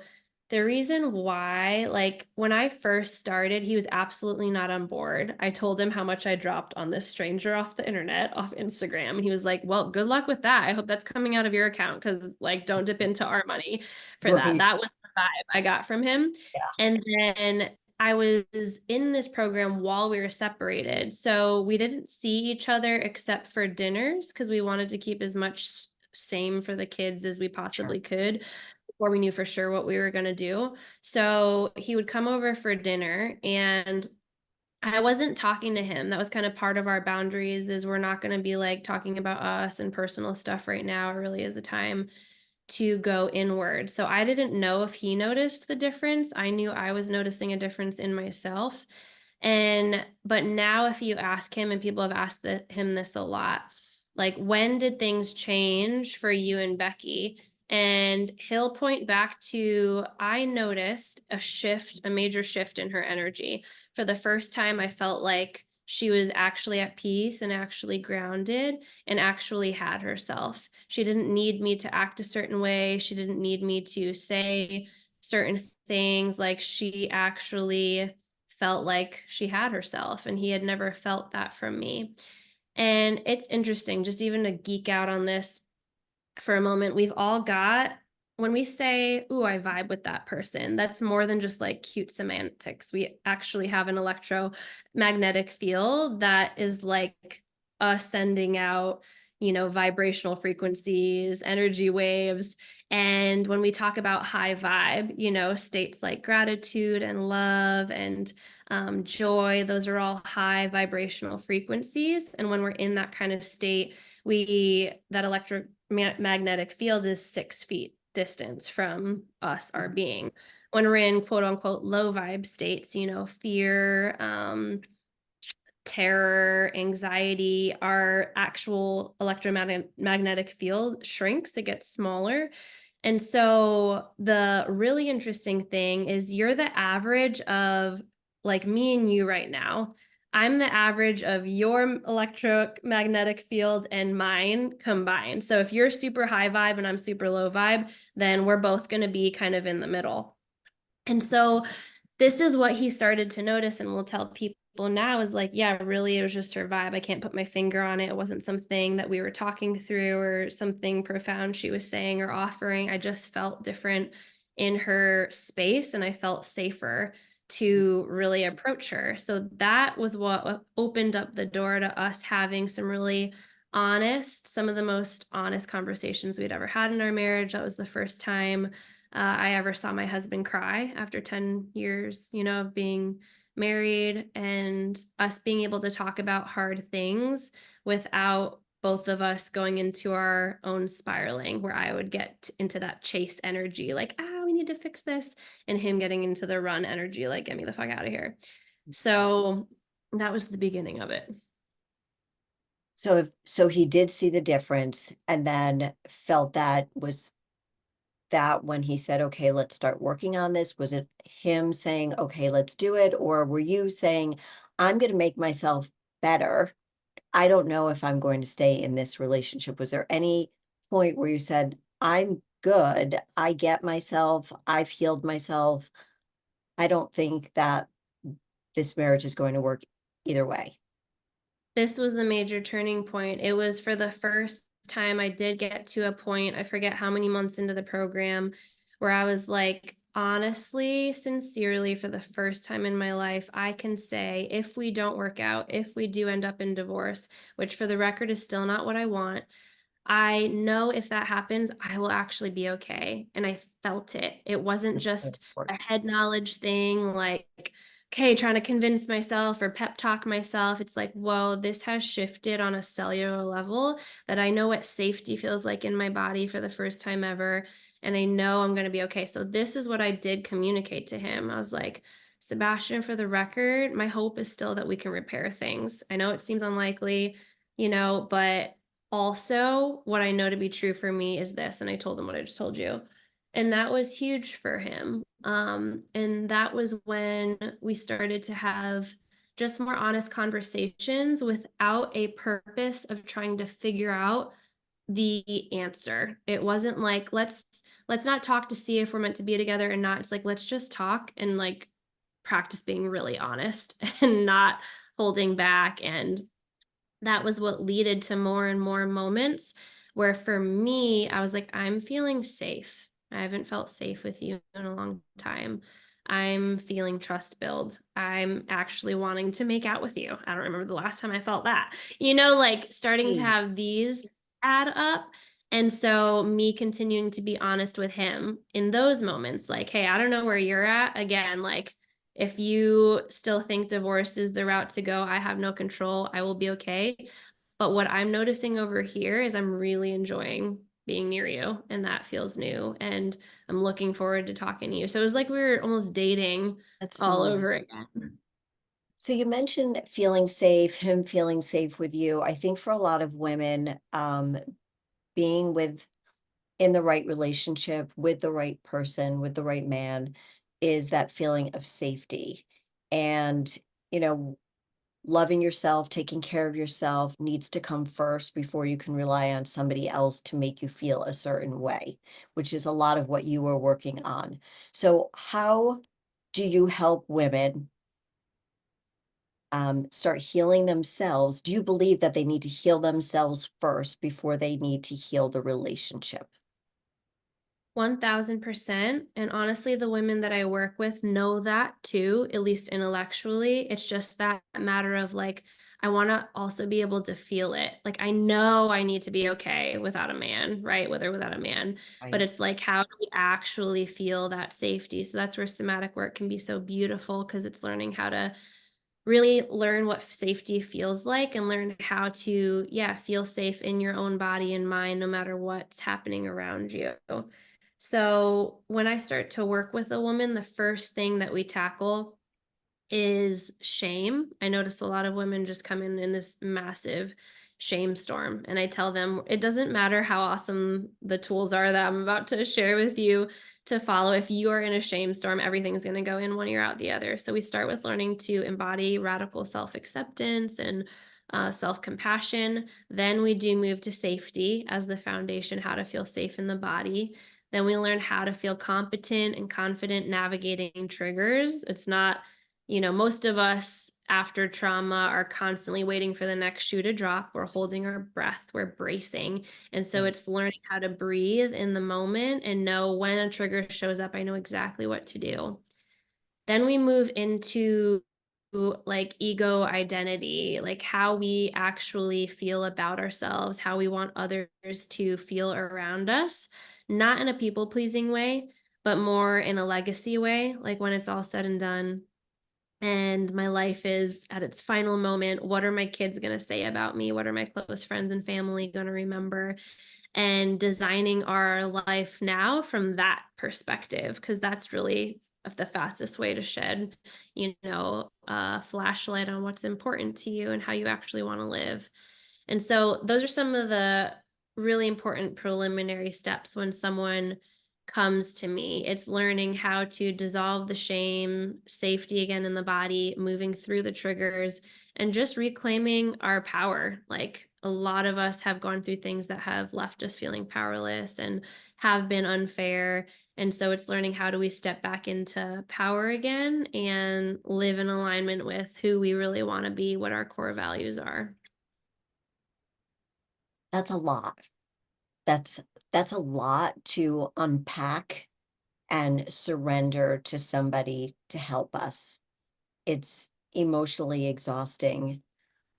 the reason why, like when I first started, he was absolutely not on board. I told him how much I dropped on this stranger off the internet, off Instagram. And he was like, well, good luck with that. I hope that's coming out of your account because, like, don't dip into our money for that. Right. That was the vibe I got from him. Yeah, And then I was in this program while we were separated. So we didn't see each other except for dinners because we wanted to keep as much same for the kids as we sure. possibly could before we knew for sure what we were going to do. So he would come over for dinner and I wasn't talking to him. That was kind of part of our boundaries is we're not going to be like talking about us and personal stuff right now. It really is the time to go inward. So I didn't know if he noticed the difference. I knew I was noticing a difference in myself. And but now if you ask him, and people have asked him this a lot, like when did things change for you and Becky? And he'll point back to I noticed a shift, a major shift in her energy. For the first time, I felt like she was actually at peace and actually grounded and actually had herself. She didn't need me to act a certain way. She didn't need me to say certain things. Like she actually felt like she had herself, and he had never felt that from me. And it's interesting, just even to geek out on this for a moment, we've all got when we say, "Ooh, I vibe with that person," that's more than just like cute semantics. We actually have an electromagnetic field that is like us sending out, vibrational frequencies, energy waves. And when we talk about high vibe, states like gratitude and love and joy, those are all high vibrational frequencies. And when we're in that kind of state, that electromagnetic field is 6 feet distance from us, our being. When we're in quote unquote low vibe states, fear, terror, anxiety, our actual electromagnetic field shrinks, it gets smaller. And so the really interesting thing is you're the average of like me and you right now. I'm the average of your electromagnetic field and mine combined. So if you're super high vibe and I'm super low vibe, then we're both going to be kind of in the middle. And so this is what he started to notice and will tell people now is like, yeah, really, it was just her vibe. I can't put my finger on it. It wasn't something that we were talking through or something profound she was saying or offering. I just felt different in her space and I felt safer to really approach her. So that was what opened up the door to us having some really honest, some of the most honest conversations we'd ever had in our marriage. That was the first time I ever saw my husband cry after 10 years, of being married and us being able to talk about hard things without both of us going into our own spiraling, where I would get into that chase energy, like, we need to fix this, and him getting into the run energy, like, get me the fuck out of here. So that was the beginning of it. So he did see the difference and then felt that when he said, okay, let's start working on this, was it him saying, okay, let's do it? Or were you saying, I'm going to make myself better? I don't know if I'm going to stay in this relationship. Was there any point where you said, I'm good, I get myself, I've healed myself, I don't think that this marriage is going to work either way? This was the major turning point. It was for the first time I did get to a point, I forget how many months into the program, where I was like, honestly, sincerely, for the first time in my life, I can say if we don't work out, if we do end up in divorce, which for the record is still not what I want, I know if that happens, I will actually be okay. And I felt it. It wasn't That's so just a important. head knowledge thing, like, okay, trying to convince myself or pep talk myself. It's like, whoa, this has shifted on a cellular level that I know what safety feels like in my body for the first time ever. And I know I'm going to be okay. So, this is what I did communicate to him. I was like, Sebastian, for the record, my hope is still that we can repair things. I know it seems unlikely, but also what I know to be true for me is this. And I told him what I just told you. And that was huge for him. And that was when we started to have just more honest conversations without a purpose of trying to figure out the answer. It wasn't like let's not talk to see if we're meant to be together and not. It's like let's just talk and like practice being really honest and not holding back. And that was what leaded to more and more moments where for me, I was like, I'm feeling safe. I haven't felt safe with you in a long time. I'm feeling trust build. I'm actually wanting to make out with you. I don't remember the last time I felt that. Like starting to Hey, have these add up. And so me continuing to be honest with him in those moments, like, hey, I don't know where you're at. Again, like if you still think divorce is the route to go, I have no control. I will be okay. But what I'm noticing over here is I'm really enjoying being near you, and that feels new. And I'm looking forward to talking to you. So it was like we were almost dating that's all sweet. over again. So you mentioned feeling safe, him feeling safe with you. I think for a lot of women, being in the right relationship with the right person, with the right man, is that feeling of safety. And, you know, loving yourself, taking care of yourself needs to come first before you can rely on somebody else to make you feel a certain way, which is a lot of what you were working on. So how do you help women start healing themselves? Do you believe that they need to heal themselves first before they need to heal the relationship? 1000%. And honestly, the women that I work with know that too, at least intellectually. It's just that matter of like, I want to also be able to feel it. Like, I know I need to be okay without a man, right? With or without a man. But Right. it's like, how do we actually feel that safety? So that's where somatic work can be so beautiful because it's learning how to really learn what safety feels like and learn how to, yeah, feel safe in your own body and mind no matter what's happening around you. So when I start to work with a woman, the first thing that we tackle is shame. I notice a lot of women just come in this massive shame storm. And I tell them it doesn't matter how awesome the tools are that I'm about to share with you to follow. If you are in a shame storm, everything's going to go in one ear out the other. So we start with learning to embody radical self acceptance and self compassion. Then we do move to safety as the foundation, how to feel safe in the body. Then we learn how to feel competent and confident navigating triggers. It's not, most of us after trauma are constantly waiting for the next shoe to drop. We're holding our breath, we're bracing. And so Right. it's learning how to breathe in the moment and know when a trigger shows up, I know exactly what to do. Then we move into like ego identity, like how we actually feel about ourselves, how we want others to feel around us, not in a people pleasing way, but more in a legacy way, like when it's all said and done and my life is at its final moment, what are my kids going to say about me? What are my close friends and family going to remember? And designing our life now from that perspective, because that's really the fastest way to shed, a flashlight on what's important to you and how you actually want to live. And so those are some of the really important preliminary steps when someone comes to me. It's learning how to dissolve the shame, safety again in the body, moving through the triggers, and just reclaiming our power. Like a lot of us have gone through things that have left us feeling powerless and have been unfair. And so it's learning how do we step back into power again and live in alignment with who we really want to be, what our core values are. That's a lot. That's that's a lot to unpack and surrender to somebody to help us. It's emotionally exhausting,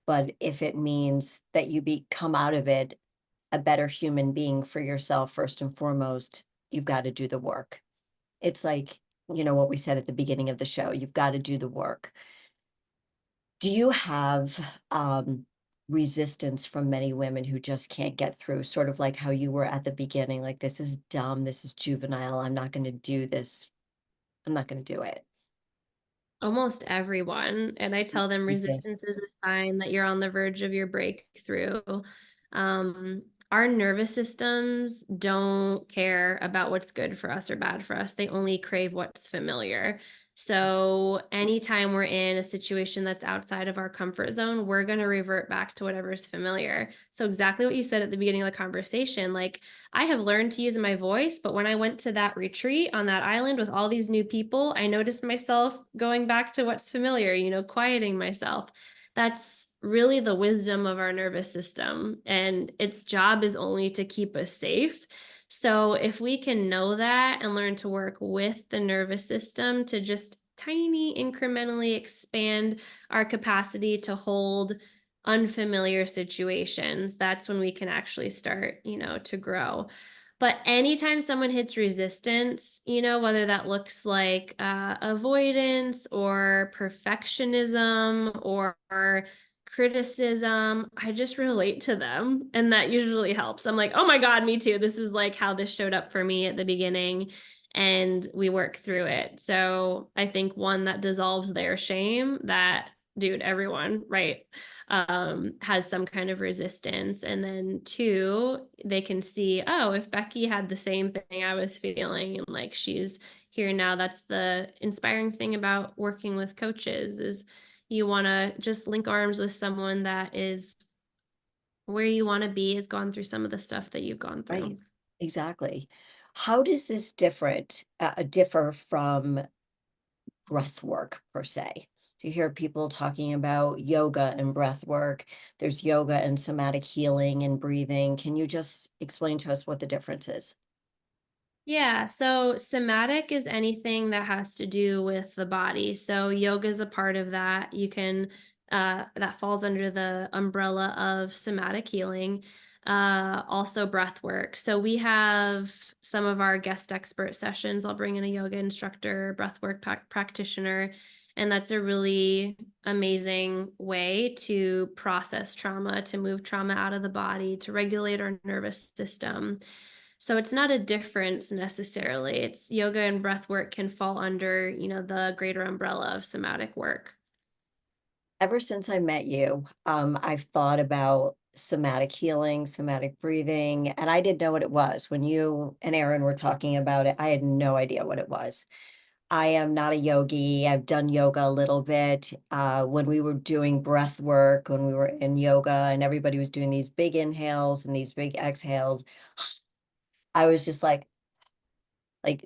but if it means that you come out of it a better human being for yourself first and foremost, you've got to do the work. It's like, what we said at the beginning of the show, you've got to do the work. Do you have resistance from many women who just can't get through, sort of like how you were at the beginning, like, this is dumb, this is juvenile, I'm not going to do this, I'm not going to do it. Almost everyone, and I tell them Yes. resistance is a sign that you're on the verge of your breakthrough. Um, our nervous systems don't care about what's good for us or bad for us. They only crave what's familiar. So anytime we're in a situation that's outside of our comfort zone, we're going to revert back to whatever's familiar. So exactly what you said at the beginning of the conversation, like I have learned to use my voice, but when I went to that retreat on that island with all these new people, I noticed myself going back to what's familiar, quieting myself. That's really the wisdom of our nervous system, and its job is only to keep us safe. So, if we can know that and learn to work with the nervous system to just tiny incrementally expand our capacity to hold unfamiliar situations, that's when we can actually start, to grow. But anytime someone hits resistance, whether that looks like avoidance or perfectionism or criticism, I just relate to them. And that usually helps. I'm like, oh my God, me too. This is like how this showed up for me at the beginning. And we work through it. So I think one that dissolves their shame, that dude, everyone, right? Has some kind of resistance. And then two, they can see, oh, if Becky had the same thing I was feeling and like she's here now, that's the inspiring thing about working with coaches is you want to just link arms with someone that is where you want to be, has gone through some of the stuff that you've gone Right. through. Exactly. How does this differ from breath work per se? So you hear people talking about yoga and breath work. There's yoga and somatic healing and breathing. Can you just explain to us what the difference is? Yeah, so somatic is anything that has to do with the body. So yoga is a part of that. You can that falls under the umbrella of somatic healing. Also breath work. So we have some of our guest expert sessions. I'll bring in a yoga instructor, breath work practitioner, and that's a really amazing way to process trauma, to move trauma out of the body, to regulate our nervous system. So it's not a difference necessarily. It's yoga and breath work can fall under, the greater umbrella of somatic work. Ever since I met you, I've thought about somatic healing, somatic breathing, and I didn't know what it was. When you and Aaron were talking about it, I had no idea what it was. I am not a yogi. I've done yoga a little bit. When we were doing breath work, when we were in yoga and everybody was doing these big inhales and these big exhales, I was just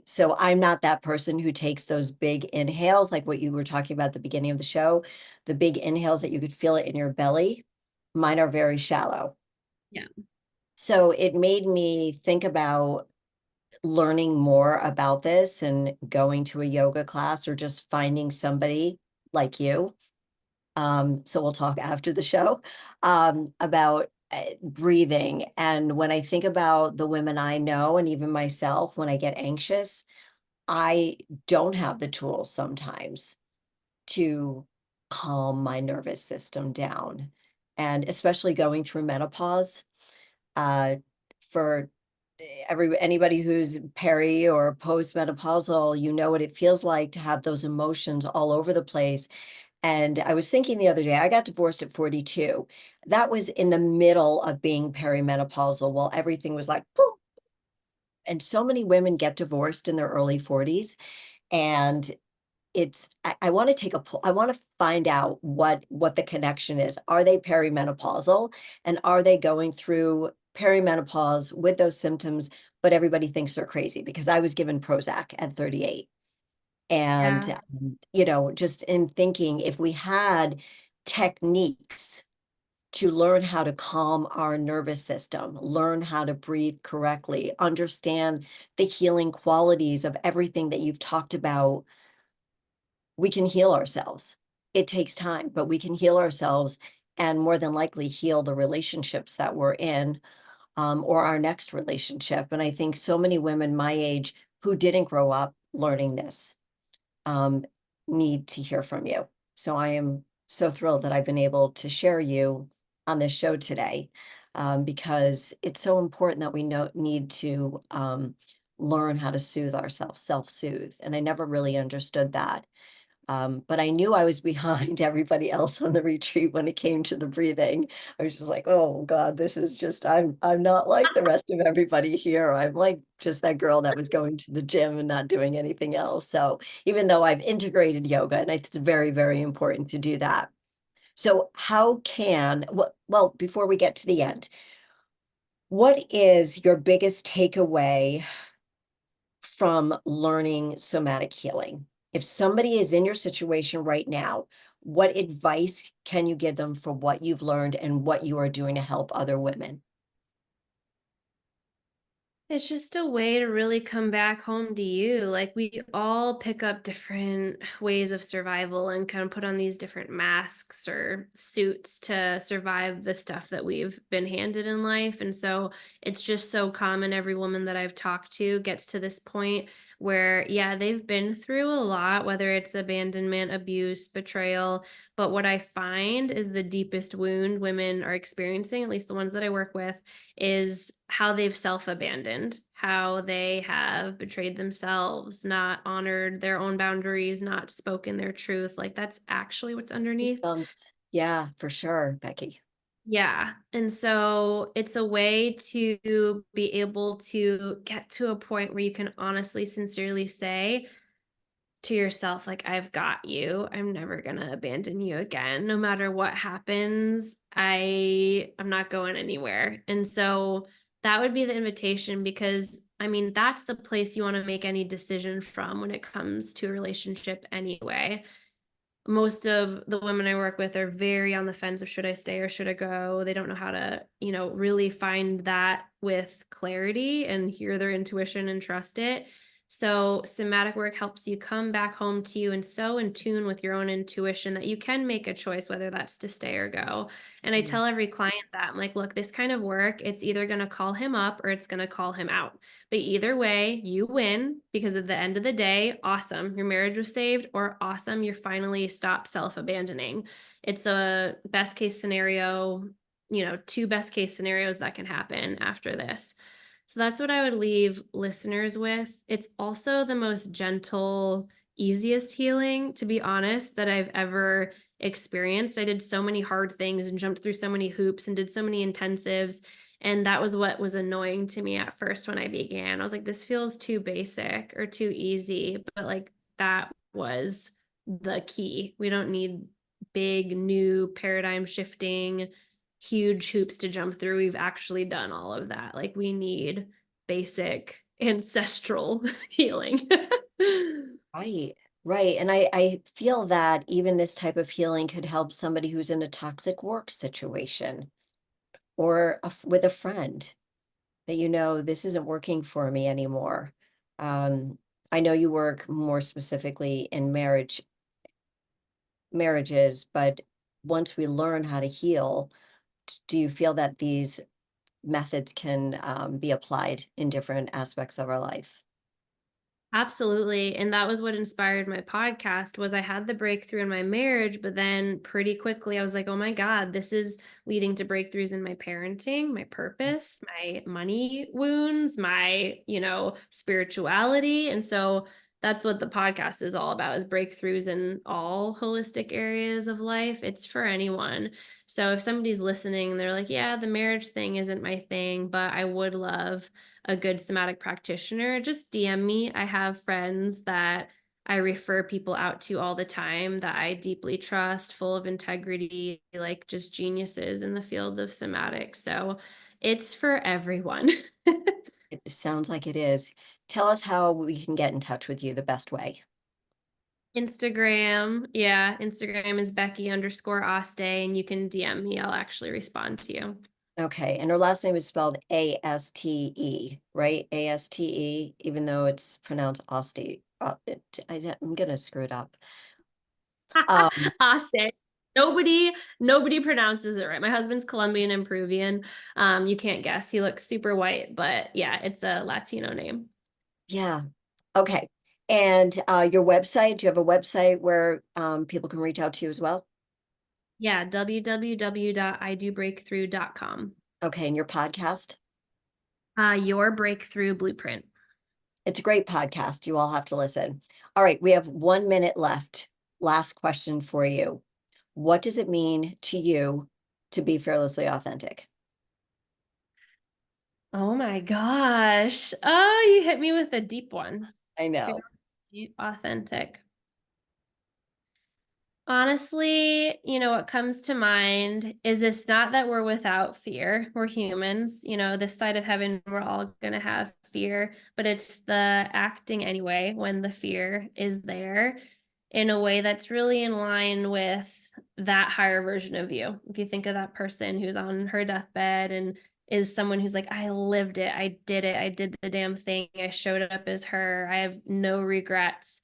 so I'm not that person who takes those big inhales, like what you were talking about at the beginning of the show, the big inhales that you could feel it in your belly. Mine are very shallow. Yeah. So it made me think about learning more about this and going to a yoga class or just finding somebody like you. So we'll talk after the show about breathing. And when I think about the women I know, and even myself, when I get anxious, I don't have the tools sometimes to calm my nervous system down. And especially going through menopause, uh, for anybody who's peri or postmenopausal, you know what it feels like to have those emotions all over the place. And I was thinking the other day, I got divorced at 42. That was in the middle of being perimenopausal while everything was like, boom. And so many women get divorced in their early 40s. And I want to take a poll. I want to find out what the connection is. Are they perimenopausal and are they going through perimenopause with those symptoms, but everybody thinks they're crazy because I was given Prozac at 38. And, Yeah. just in thinking if we had techniques to learn how to calm our nervous system, learn how to breathe correctly, understand the healing qualities of everything that you've talked about, we can heal ourselves. It takes time, but we can heal ourselves and more than likely heal the relationships that we're in, or our next relationship. And I think so many women my age who didn't grow up learning this um, need to hear from you. So I am so thrilled that I've been able to share you on this show today, because it's so important that we need to learn how to soothe ourselves, self-soothe. And I never really understood that. But I knew I was behind everybody else on the retreat when it came to the breathing. I was just like, oh God, this is just, I'm not like the rest of everybody here. I'm like just that girl that was going to the gym and not doing anything else. So even though I've integrated yoga, and it's very, very important to do that. So how can, well, before we get to the end, what is your biggest takeaway from learning somatic healing? If somebody is in your situation right now, what advice can you give them for what you've learned and what you are doing to help other women? It's just a way to really come back home to you. Like we all pick up different ways of survival and kind of put on these different masks or suits to survive the stuff that we've been handed in life. And so it's just so common. Every woman that I've talked to gets to this point where, yeah, they've been through a lot, whether it's abandonment, abuse, betrayal. But what I find is the deepest wound women are experiencing, at least the ones that I work with, is how they've self-abandoned, how they have betrayed themselves, not honored their own boundaries, not spoken their truth. Like that's actually what's underneath. Goosebumps. Yeah, for sure, Becky. Yeah. And so it's a way to be able to get to a point where you can honestly, sincerely say to yourself, like, I've got you. I'm never gonna abandon you again. No matter what happens, I'm not going anywhere. And so that would be the invitation because I mean, that's the place you want to make any decision from when it comes to a relationship anyway. Most of the women I work with are very on the fence of should I stay or should I go? They don't know how to, really find that with clarity and hear their intuition and trust it. So, somatic work helps you come back home to you and so in tune with your own intuition that you can make a choice whether that's to stay or go. And I Mm. tell every client that I'm like, look, this kind of work, it's either going to call him up or it's going to call him out. But either way, you win because at the end of the day, awesome, your marriage was saved, or awesome, you're finally stopped self abandoning. It's a best case scenario, two best case scenarios that can happen after this. So that's what I would leave listeners with. It's also the most gentle, easiest healing, to be honest, that I've ever experienced. I did so many hard things and jumped through so many hoops and did so many intensives. And that was what was annoying to me at first when I began. I was like, this feels too basic or too easy. But like that was the key. We don't need big, new paradigm shifting huge hoops to jump through. We've actually done all of that. Like we need basic ancestral healing. Right, right. And I feel that even this type of healing could help somebody who's in a toxic work situation or with a friend that this isn't working for me anymore. Um, I know you work more specifically in marriages, but once we learn how to heal, do you feel that these methods can be applied in different aspects of our life? Absolutely. And that was what inspired my podcast was I had the breakthrough in my marriage, but then pretty quickly I was like, "Oh my god, this is leading to breakthroughs in my parenting, my purpose, my money wounds, my, spirituality." And so that's what the podcast is all about, is breakthroughs in all holistic areas of life. It's for anyone. So if somebody's listening and they're like, "Yeah, the marriage thing isn't my thing, but I would love a good somatic practitioner," just DM me. I have friends that I refer people out to all the time that I deeply trust, full of integrity, like just geniuses in the field of somatic. So it's for everyone. It sounds like it is. Tell us how we can get in touch with you the best way. Instagram. Yeah. Instagram is Becky_Aste, and you can DM me. I'll actually respond to you. Okay, and her last name is spelled Aste, right? Aste, even though it's pronounced Osti. I'm gonna screw it up. Um, Aste. Nobody pronounces it right. My husband's Colombian and Peruvian. You can't guess. He looks super white, but yeah, it's a Latino name. yeah. Okay. And your website, do you have a website where people can reach out to you as well? Yeah, www.idobreakthrough.com. Okay, and your podcast? Your breakthrough blueprint. It's a great podcast. You all have to listen. All right, we have 1 minute left. Last question for you. What does it mean to you to be fearlessly authentic? Oh my gosh. Oh, you hit me with a deep one. I know. Fearlessly authentic. Honestly, what comes to mind is it's not that we're without fear. We're humans. This side of heaven, we're all going to have fear, but it's the acting anyway when the fear is there in a way that's really in line with that higher version of you. If you think of that person who's on her deathbed and is someone who's like, "I lived it. I did it. I did the damn thing. I showed up as her. I have no regrets."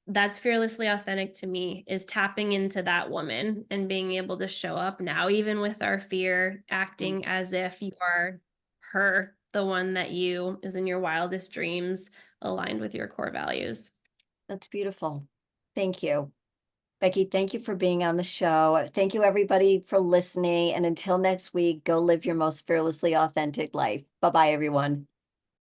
That's fearlessly authentic to me, is tapping into that woman and being able to show up now, even with our fear, Mm, acting as if you are her, the one that you is in your wildest dreams, aligned with your core values. that's beautiful. Thank you. Becky, thank you for being on the show. Thank you, everybody, for listening. And until next week, go live your most fearlessly authentic life. Bye bye, everyone.